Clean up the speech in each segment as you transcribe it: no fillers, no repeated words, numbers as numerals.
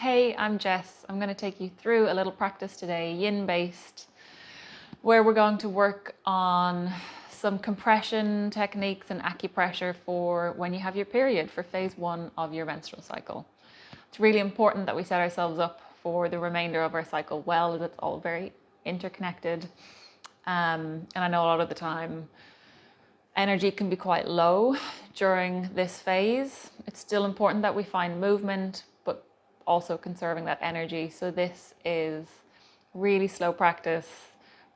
Hey, I'm Jess. I'm going to take you through a little practice today, yin-based, where we're going to work on some compression techniques and acupressure for when you have your period, for phase 1 of your menstrual cycle. It's really important that we set ourselves up for the remainder of our cycle well, as it's all very interconnected. And I know a lot of the time energy can be quite low during this phase. It's still important that we find movement, but also conserving that energy. So this is really slow practice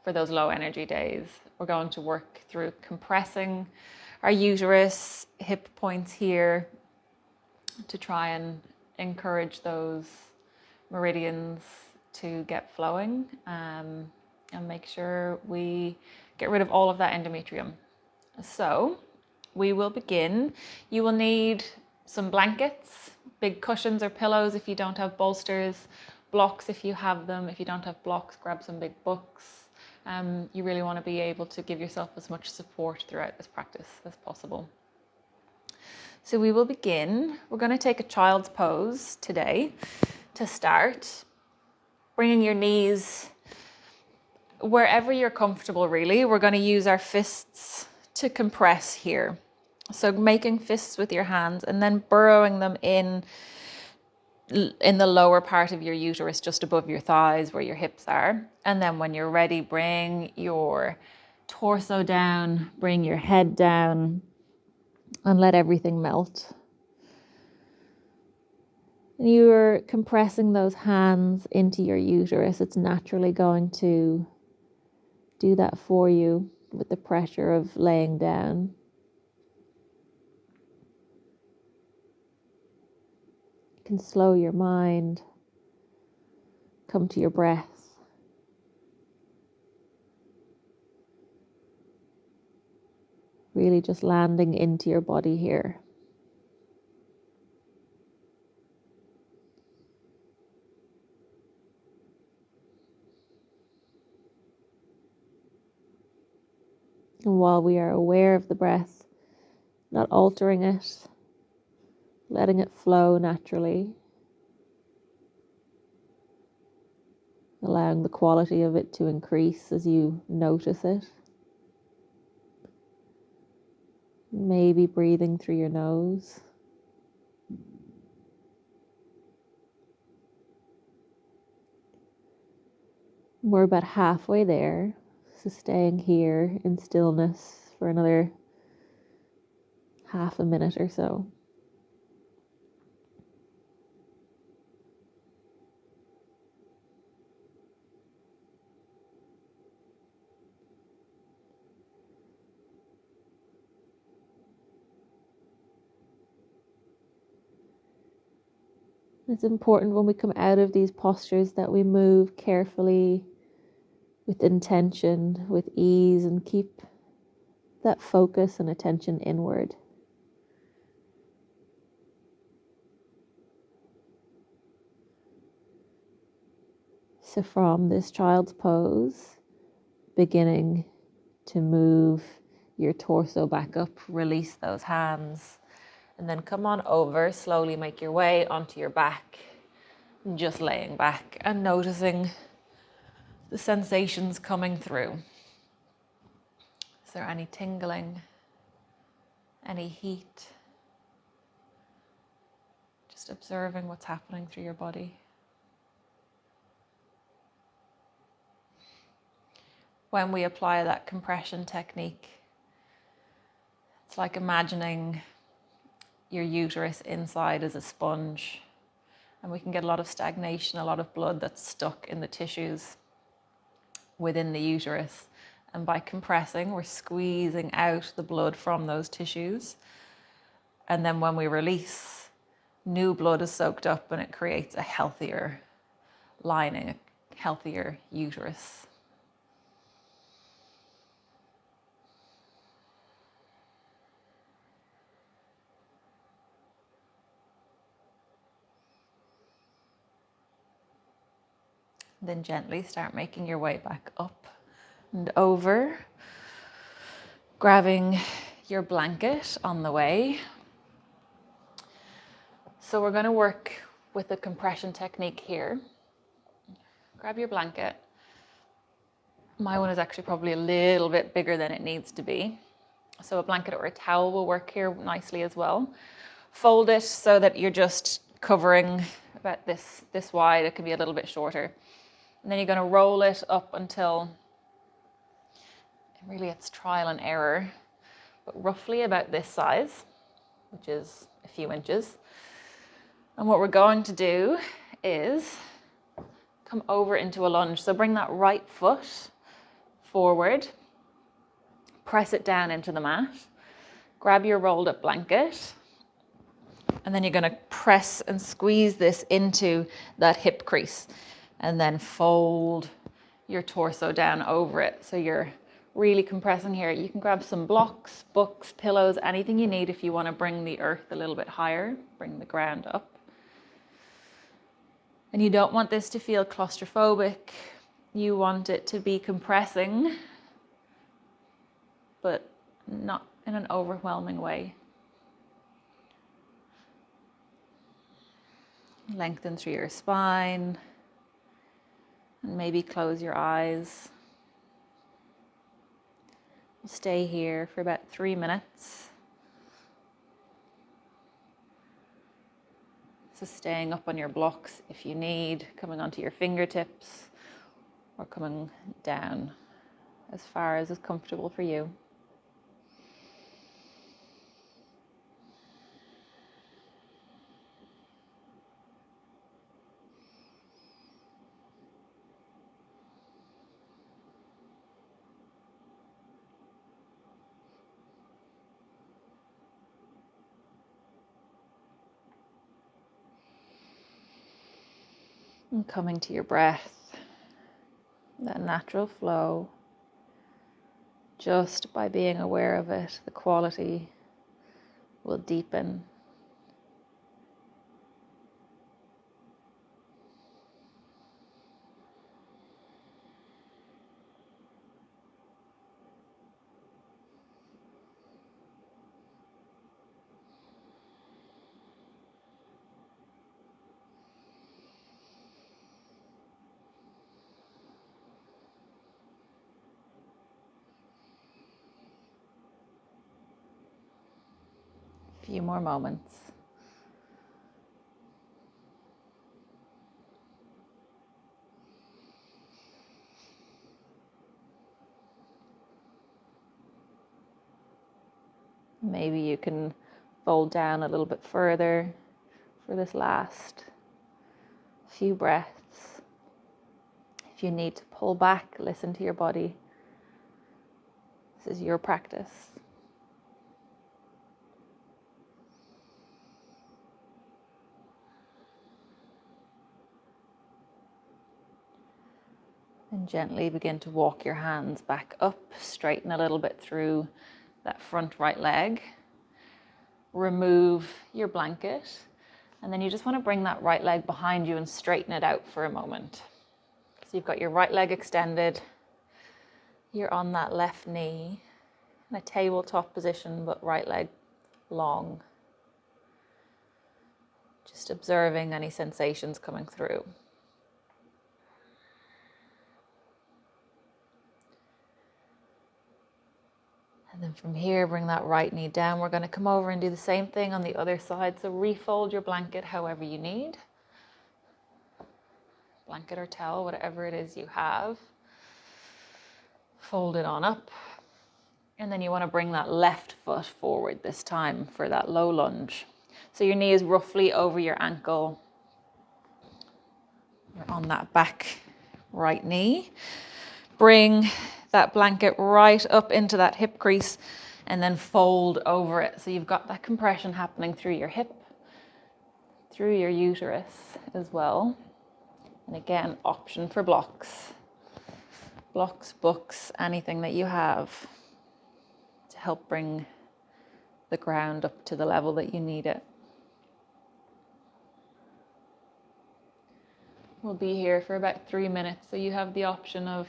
for those low energy days. We're going to work through compressing our uterus, hip points here, to try and encourage those meridians to get flowing, and make sure we get rid of all of that endometrium. So we will begin. You will need some blankets, big cushions or pillows if you don't have bolsters, blocks if you have them. If you don't have blocks, grab some big books. You really want to be able to give yourself as much support throughout this practice as possible. So we will begin. We're going to take a child's pose today to start, bringing your knees wherever you're comfortable, really. We're going to use our fists to compress here. So making fists with your hands and then burrowing them in the lower part of your uterus, just above your thighs where your hips are. And then when you're ready, bring your torso down, bring your head down, and let everything melt. You're compressing those hands into your uterus. It's naturally going to do that for you with the pressure of laying down. You can slow your mind, come to your breath. Really just landing into your body here. And while we are aware of the breath, not altering it, letting it flow naturally, allowing the quality of it to increase as you notice it. Maybe breathing through your nose. We're about halfway there, so staying here in stillness for another half a minute or so. It's important when we come out of these postures that we move carefully, with intention, with ease, and keep that focus and attention inward. So from this child's pose, beginning to move your torso back up, release those hands, and then come on over, slowly make your way onto your back, just laying back and noticing the sensations coming through. Is there any tingling, any heat? Just observing what's happening through your body. When we apply that compression technique, it's like imagining your uterus inside as a sponge, and we can get a lot of stagnation, a lot of blood that's stuck in the tissues within the uterus. And by compressing, we're squeezing out the blood from those tissues. And then when we release, new blood is soaked up and it creates a healthier lining, a healthier uterus. Then gently start making your way back up and over, grabbing your blanket on the way. So we're going to work with a compression technique here. Grab your blanket. My one is actually probably a little bit bigger than it needs to be. So a blanket or a towel will work here nicely as well. Fold it so that you're just covering about this wide. It can be a little bit shorter. And then you're going to roll it up until, really it's trial and error, but roughly about this size, which is a few inches. And what we're going to do is come over into a lunge. So bring that right foot forward, press it down into the mat, grab your rolled up blanket, and then you're going to press and squeeze this into that hip crease and then fold your torso down over it. So you're really compressing here. You can grab some blocks, books, pillows, anything you need if you want to bring the earth a little bit higher, bring the ground up. And you don't want this to feel claustrophobic. You want it to be compressing, but not in an overwhelming way. Lengthen through your spine and maybe close your eyes. Stay here for about 3 minutes. So staying up on your blocks if you need, coming onto your fingertips or coming down as far as is comfortable for you. And coming to your breath, that natural flow, just by being aware of it, the quality will deepen. Few more moments. Maybe you can fold down a little bit further for this last few breaths. If you need to pull back, listen to your body. This is your practice. And gently begin to walk your hands back up, straighten a little bit through that front right leg. Remove your blanket, and then you just want to bring that right leg behind you and straighten it out for a moment. So you've got your right leg extended, you're on that left knee, in a tabletop position, but right leg long. Just observing any sensations coming through. And then from here, bring that right knee down. We're going to come over and do the same thing on the other side. So refold your blanket however you need. Blanket or towel, whatever it is you have. Fold it on up. And then you want to bring that left foot forward this time for that low lunge. So your knee is roughly over your ankle. You're on that back right knee. Bring that blanket right up into that hip crease and then fold over it. So you've got that compression happening through your hip, through your uterus as well. And again, option for blocks. Blocks, books, anything that you have to help bring the ground up to the level that you need it. We'll be here for about 3 minutes, so you have the option of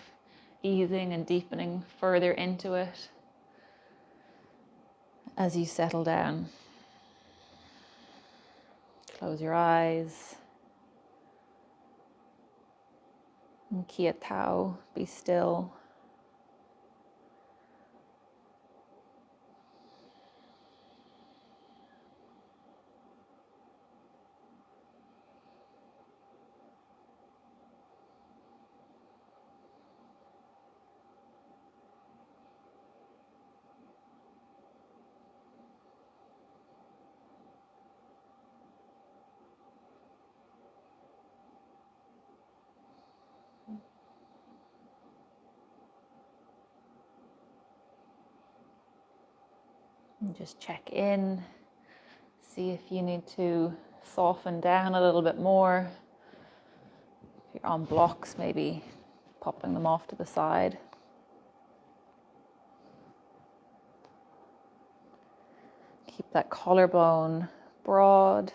easing and deepening further into it as you settle down. Close your eyes, And Kia Tao, be still. And just check in, see if you need to soften down a little bit more. If you're on blocks, maybe popping them off to the side. Keep that collarbone broad,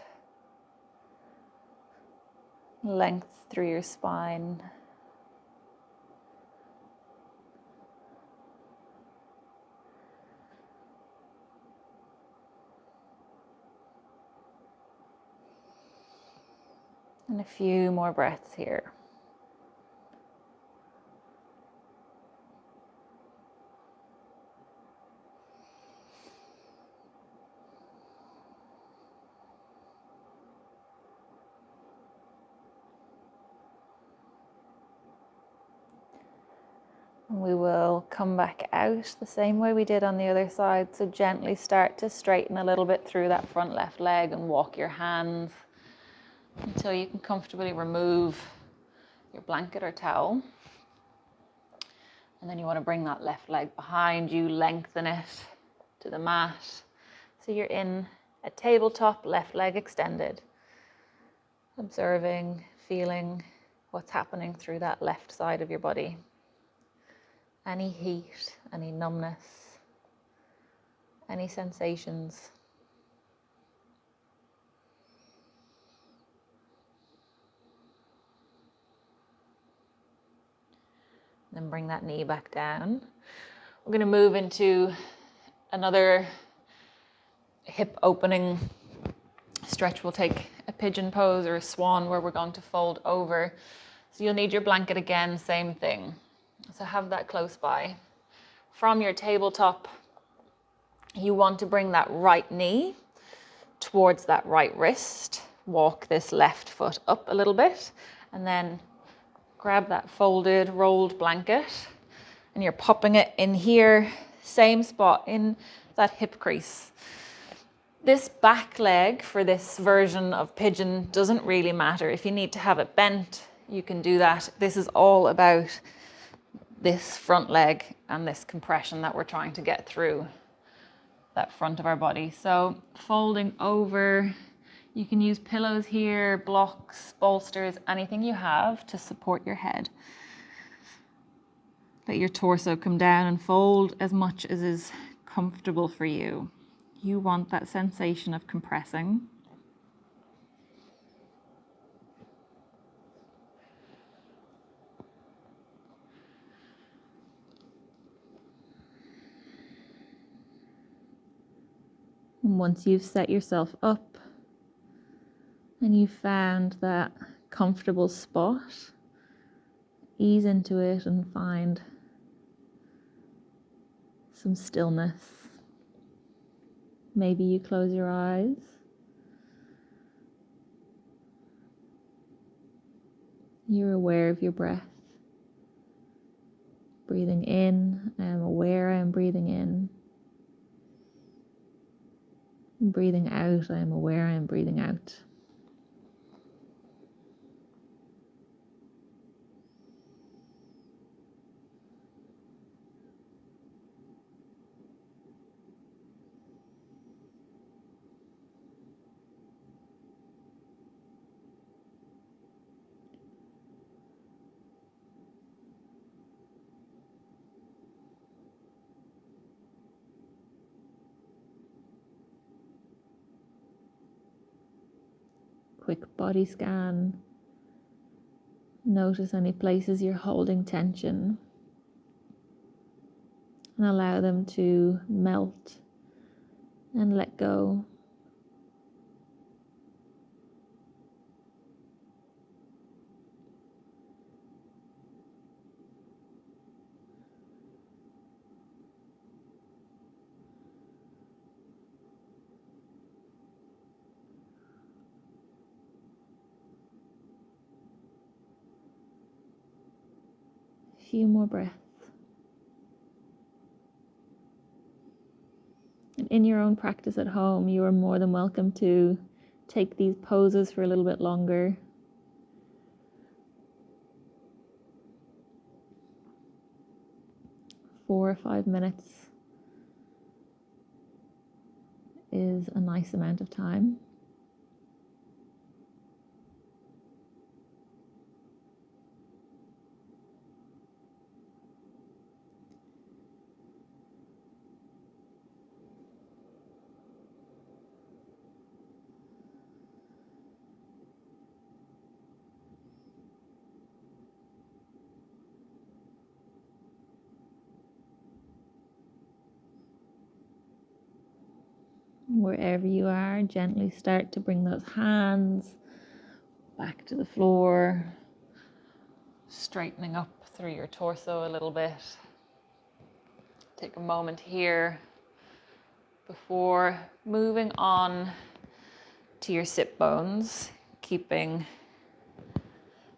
length through your spine. And a few more breaths here. And we will come back out the same way we did on the other side. So gently start to straighten a little bit through that front left leg and walk your hands until you can comfortably remove your blanket or towel. And then you want to bring that left leg behind you, lengthen it to the mat. So you're in a tabletop, left leg extended. Observing, feeling what's happening through that left side of your body. Any heat, any numbness, any sensations. Then bring that knee back down. We're going to move into another hip opening stretch. We'll take a pigeon pose or a swan where we're going to fold over. So you'll need your blanket again, same thing. So have that close by. From your tabletop, you want to bring that right knee towards that right wrist. Walk this left foot up a little bit and then grab that folded, rolled blanket and you're popping it in here, same spot in that hip crease. This back leg for this version of pigeon doesn't really matter. If you need to have it bent, you can do that. This is all about this front leg and this compression that we're trying to get through that front of our body. So folding over, you can use pillows here, blocks, bolsters, anything you have to support your head. Let your torso come down and fold as much as is comfortable for you. You want that sensation of compressing. And once you've set yourself up and you've found that comfortable spot, ease into it and find some stillness. Maybe you close your eyes. You're aware of your breath. Breathing in, I am aware I am breathing in. Breathing out, I am aware I am breathing out. Quick body scan. Notice any places you're holding tension and allow them to melt and let go. few more breaths. And in your own practice at home, you are more than welcome to take these poses for a little bit longer. Four or 5 minutes is a nice amount of time. Wherever you are, gently start to bring those hands back to the floor, straightening up through your torso a little bit. Take a moment here before moving on to your sit bones, keeping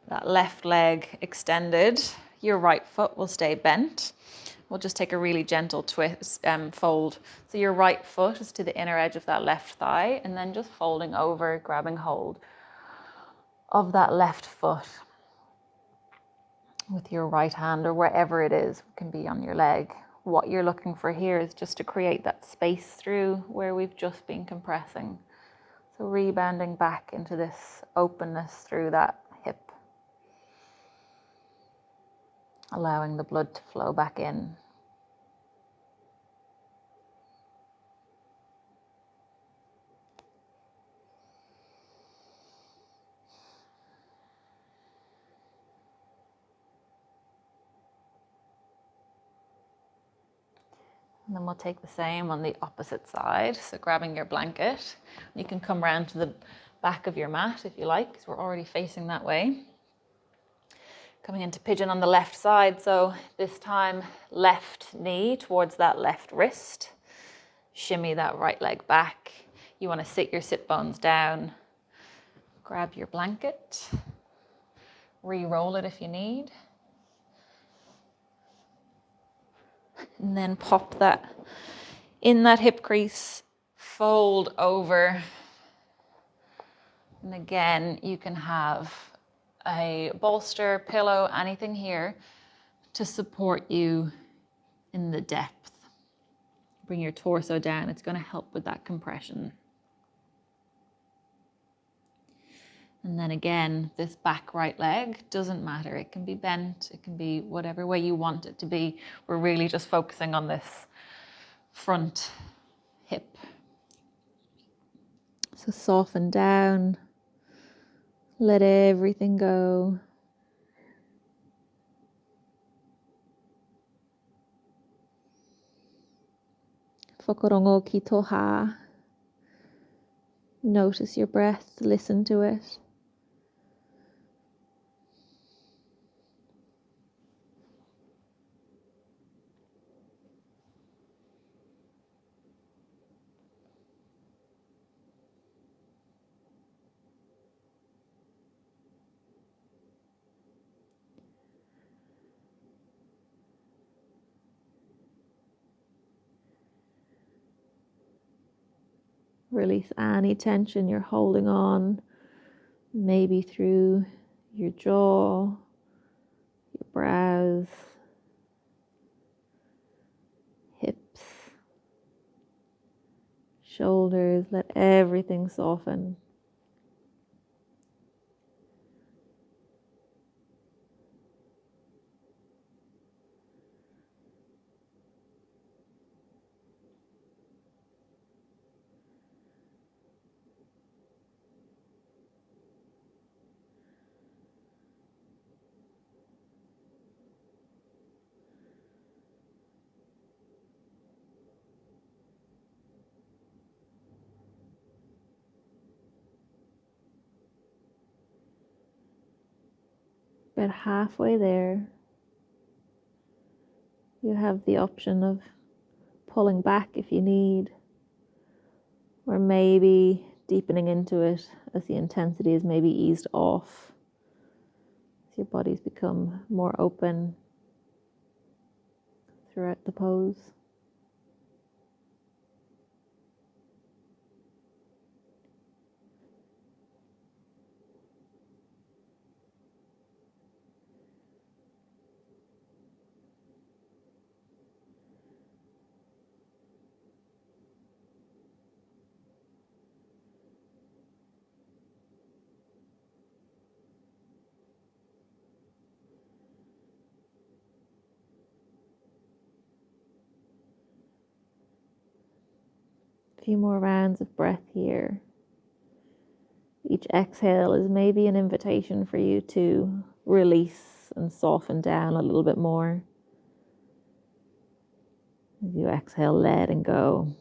that left leg extended. Your right foot will stay bent. We'll just take a really gentle twist, fold. So your right foot is to the inner edge of that left thigh, and then just folding over, grabbing hold of that left foot with your right hand, or wherever it is, it can be on your leg. What you're looking for here is just to create that space through where we've just been compressing. So rebounding back into this openness through that hip, allowing the blood to flow back in. And then we'll take the same on the opposite side. So grabbing your blanket, you can come around to the back of your mat if you like, because we're already facing that way. Coming into pigeon on the left side. So this time, left knee towards that left wrist. Shimmy that right leg back. You want to sit your sit bones down. Grab your blanket. Re-roll it if you need. And then pop that in that hip crease, fold over. And again, you can have a bolster, pillow, anything here to support you in the depth. Bring your torso down. It's going to help with that compression. And then again, this back right leg doesn't matter. It can be bent. It can be whatever way you want it to be. We're really just focusing on this front hip. So soften down. Let everything go. Whakarongo ki toha. Notice your breath. Listen to it. Release any tension you're holding on, maybe through your jaw, your brows, hips, shoulders. Let everything soften. About halfway there, you have the option of pulling back if you need, or maybe deepening into it as the intensity is maybe eased off, as your body's become more open. throughout the pose. A few more rounds of breath here. Each exhale is maybe an invitation for you to release and soften down a little bit more. As you exhale, letting go.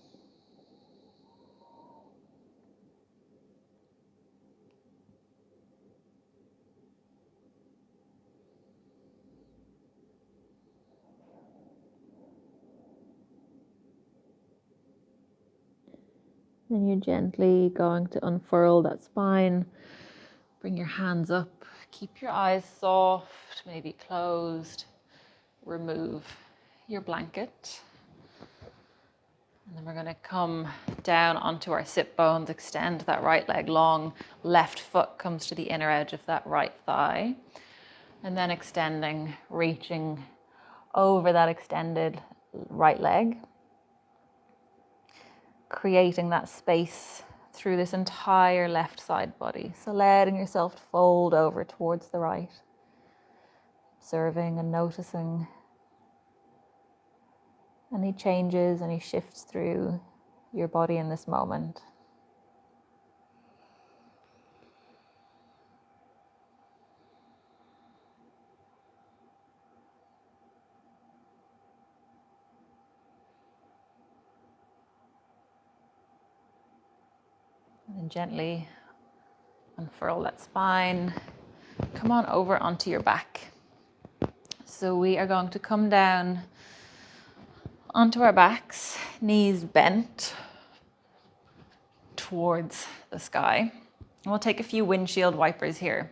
Then you're gently going to unfurl that spine. Bring your hands up. Keep your eyes soft, maybe closed. Remove your blanket. And then we're going to come down onto our sit bones, extend that right leg long. Left foot comes to the inner edge of that right thigh. And then extending, reaching over that extended right leg. Creating that space through this entire left side body. So letting yourself fold over towards the right. Observing and noticing any changes, any shifts through your body in this moment. And then gently unfurl that spine. Come on over onto your back. So we are going to come down onto our backs, knees bent towards the sky. And we'll take a few windshield wipers here.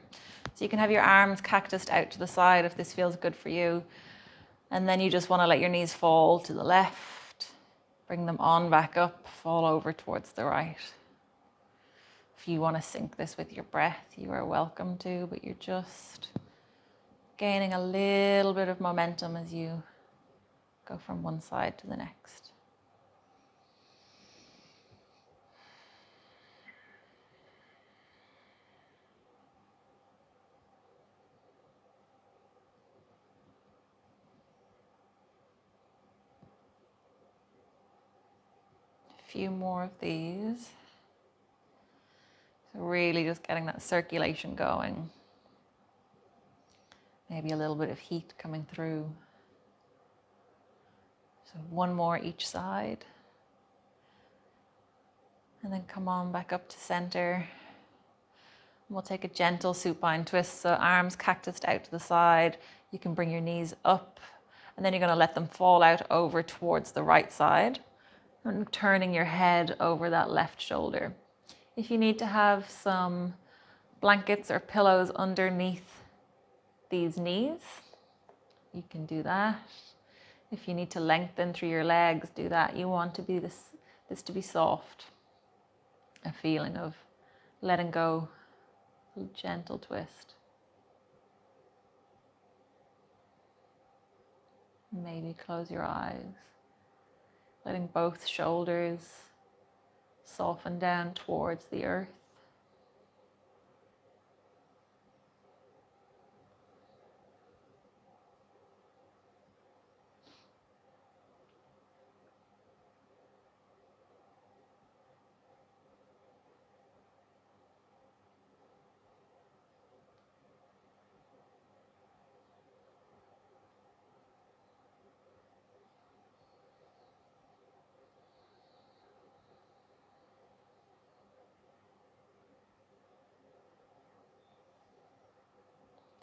So you can have your arms cactused out to the side if this feels good for you. And then you just want to let your knees fall to the left. Bring them on back up, fall over towards the right. If you want to sync this with your breath, you are welcome to, but you're just gaining a little bit of momentum as you go from one side to the next. A few more of these. So really just getting that circulation going. Maybe a little bit of heat coming through. So one more each side. And then come on back up to center. We'll take a gentle supine twist. So arms cactused out to the side. You can bring your knees up. And then you're going to let them fall out over towards the right side. And turning your head over that left shoulder. If you need to have some blankets or pillows underneath these knees, you can do that. If you need to lengthen through your legs, do that. You want to be this to be soft. A feeling of letting go, a gentle twist. Maybe close your eyes, letting both shoulders soften down towards the earth.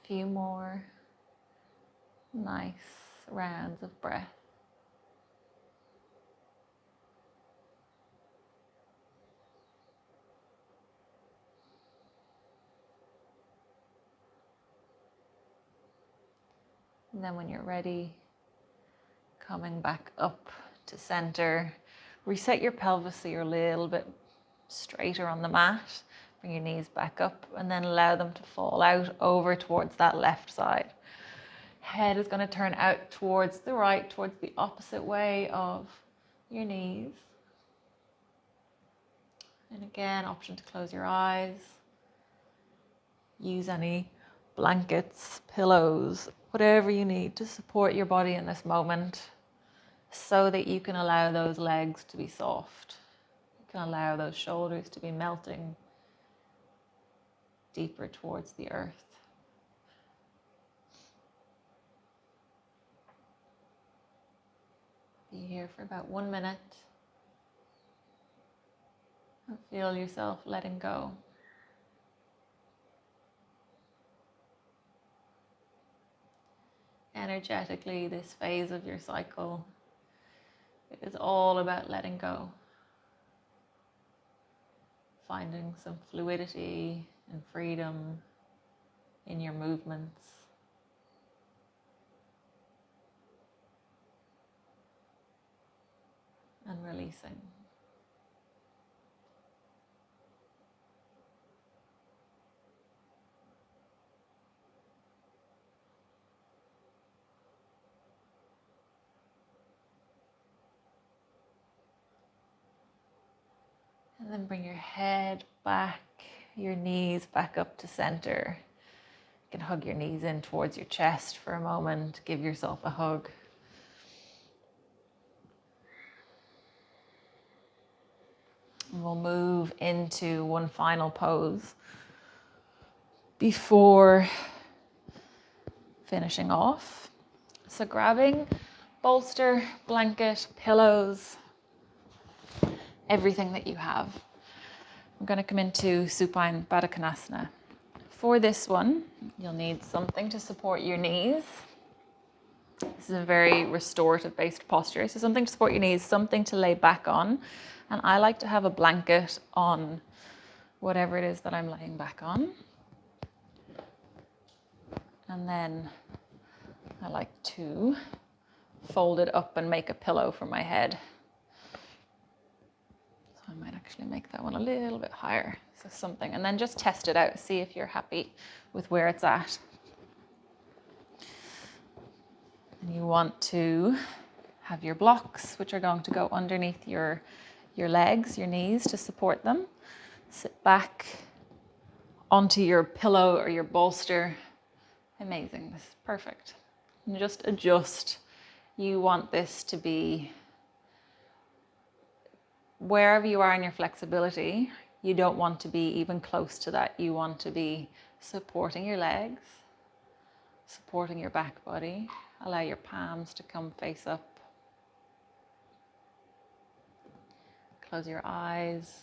Few more nice rounds of breath. And then when you're ready, Coming back up to center. Reset your pelvis so you're a little bit straighter on the mat. Bring your knees back up and then allow them to fall out over towards that left side. Head is going to turn out towards the right, towards the opposite way of your knees. And again, option to close your eyes. Use any blankets, pillows, whatever you need to support your body in this moment so that you can allow those legs to be soft. You can allow those shoulders to be melting deeper towards the earth. Be here for about 1 minute and feel yourself letting go. Energetically, this phase of your cycle, it is all about letting go. Finding some fluidity and freedom in your movements. And releasing. And then bring your head back, your knees back up to center. You can hug your knees in towards your chest for a moment. Give yourself a hug. And we'll move into one final pose before finishing off. So grabbing bolster, blanket, pillows, everything that you have. I'm going to come into Supine Baddha Konasana. For this one, you'll need something to support your knees. This is a very restorative based posture. So something to support your knees, something to lay back on. And I like to have a blanket on whatever it is that I'm laying back on. And then I like to fold it up and make a pillow for my head. So I might actually make that one a little bit higher. So something, and then just test it out. See if you're happy with where it's at. And you want to have your blocks, which are going to go underneath your legs, your knees to support them. Sit back onto your pillow or your bolster. Amazing, this is perfect. And just adjust. You want this to be wherever you are in your flexibility. You don't want to be even close to that. You want to be supporting your legs, supporting your back body. Allow your palms to come face up. Close your eyes.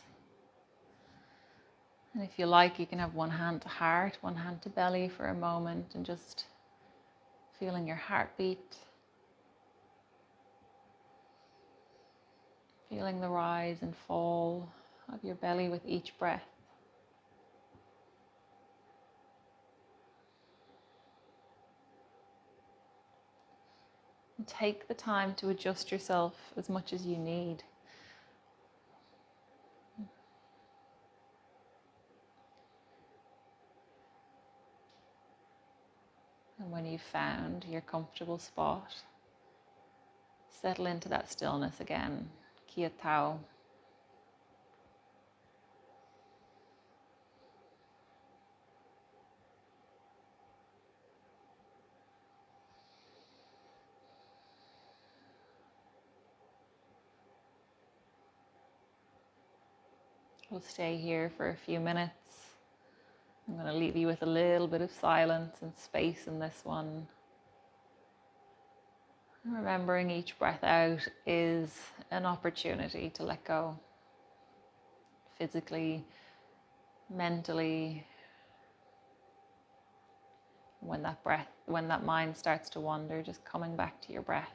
And if you like, you can have one hand to heart, one hand to belly for a moment and just feeling your heartbeat. Feeling the rise and fall of your belly with each breath. And take the time to adjust yourself as much as you need. And when you've found your comfortable spot, settle into that stillness again. Kia tau. We'll stay here for a few minutes. I'm going to leave you with a little bit of silence and space in this one. Remembering each breath out is an opportunity to let go. Physically, mentally. When that mind starts to wander, just coming back to your breath.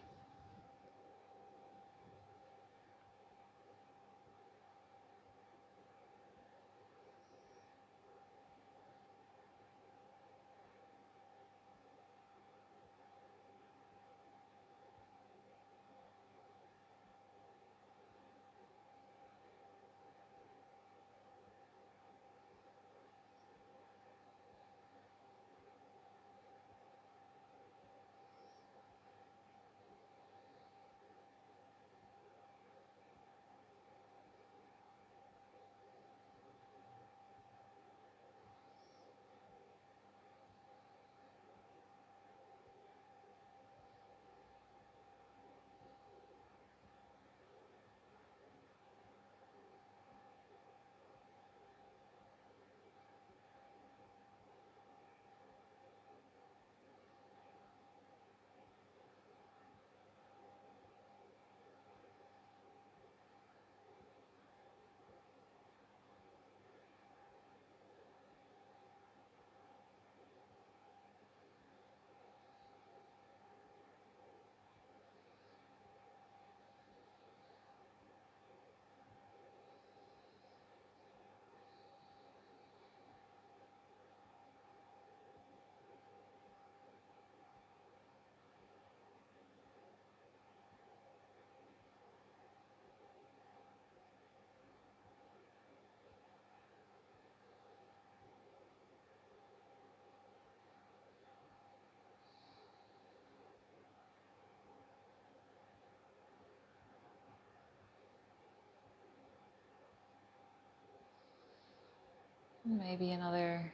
Maybe another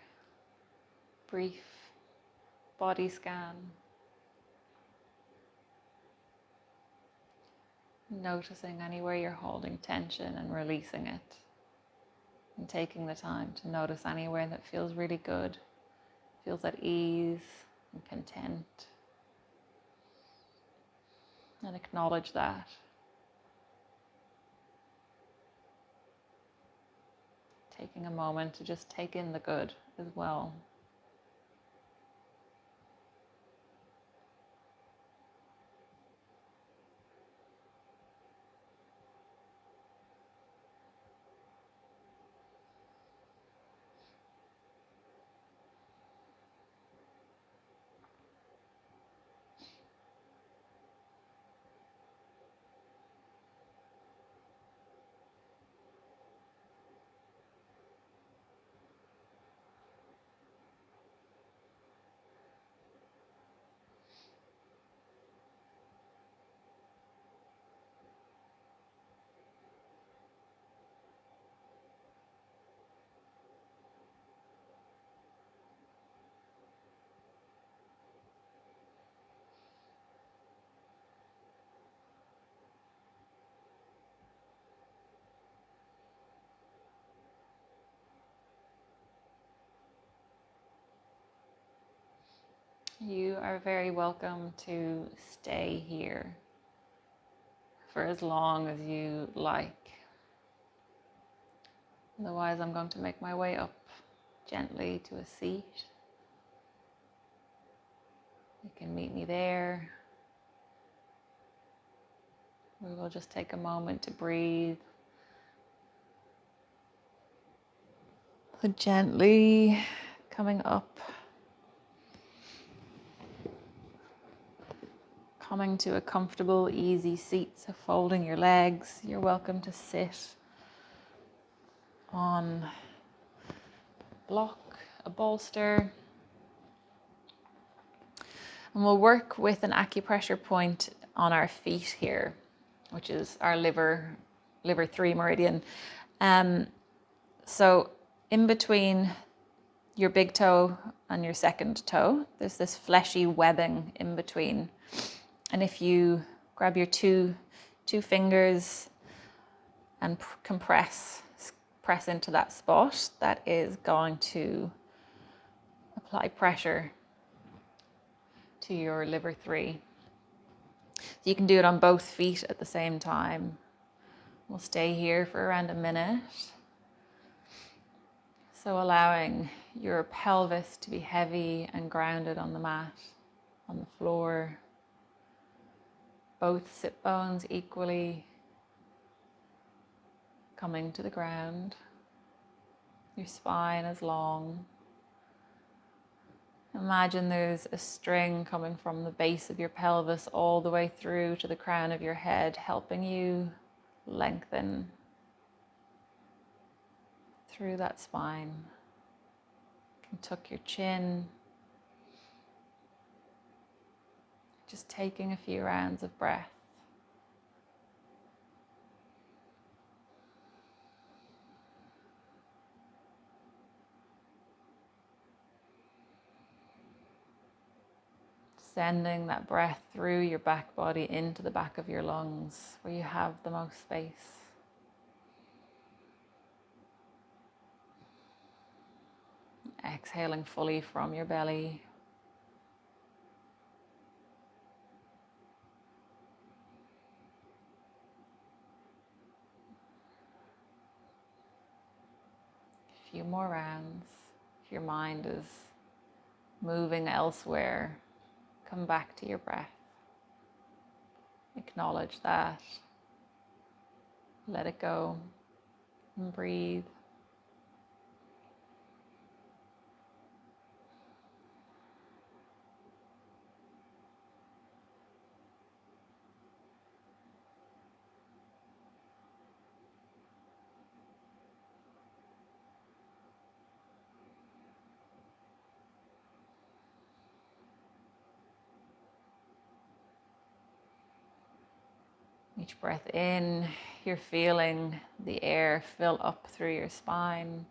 brief body scan. Noticing anywhere you're holding tension and releasing it. And taking the time to notice anywhere that feels really good, feels at ease and content. And acknowledge that. Taking a moment to just take in the good as well. You are very welcome to stay here for as long as you like. Otherwise, I'm going to make my way up gently to a seat. You can meet me there. We will just take a moment to breathe. So gently coming up. Coming to a comfortable, easy seat, so folding your legs. You're welcome to sit on a block, a bolster. And we'll work with an acupressure point on our feet here, which is our liver 3 meridian. So in between your big toe and your second toe, there's this fleshy webbing in between. And if you grab your two fingers and press into that spot, that is going to apply pressure to your liver 3. So you can do it on both feet at the same time. We'll stay here for around a minute. So allowing your pelvis to be heavy and grounded on the mat, on the floor. Both sit bones equally coming to the ground. Your spine is long. Imagine there's a string coming from the base of your pelvis all the way through to the crown of your head, helping you lengthen through that spine. And tuck your chin. Just taking a few rounds of breath. Sending that breath through your back body into the back of your lungs, where you have the most space. Exhaling fully from your belly. A few more rounds. If your mind is moving elsewhere, come back to your breath. Acknowledge that. Let it go and breathe. Each breath in, you're feeling the air fill up through your spine.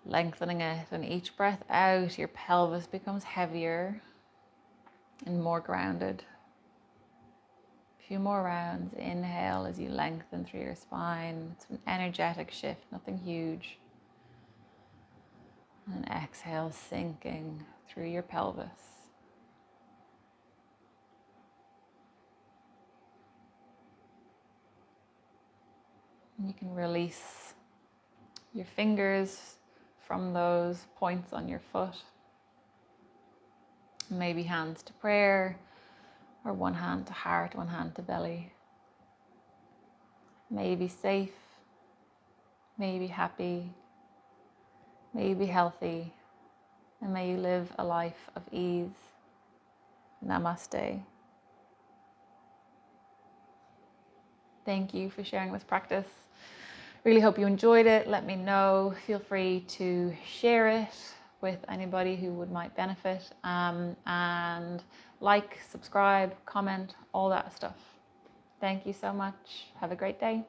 lengthening it. And each breath out, your pelvis becomes heavier and more grounded. A few more rounds. Inhale as you lengthen through your spine. It's an energetic shift, nothing huge. And exhale, sinking through your pelvis. And you can release your fingers from those points on your foot. Maybe hands to prayer, or one hand to heart, one hand to belly. Maybe safe, maybe happy, maybe healthy, and may you live a life of ease. Namaste. Thank you for sharing this practice. Really hope you enjoyed it. Let me know. Feel free to share it with anybody who might benefit. And like, subscribe, comment, all that stuff. Thank you so much. Have a great day.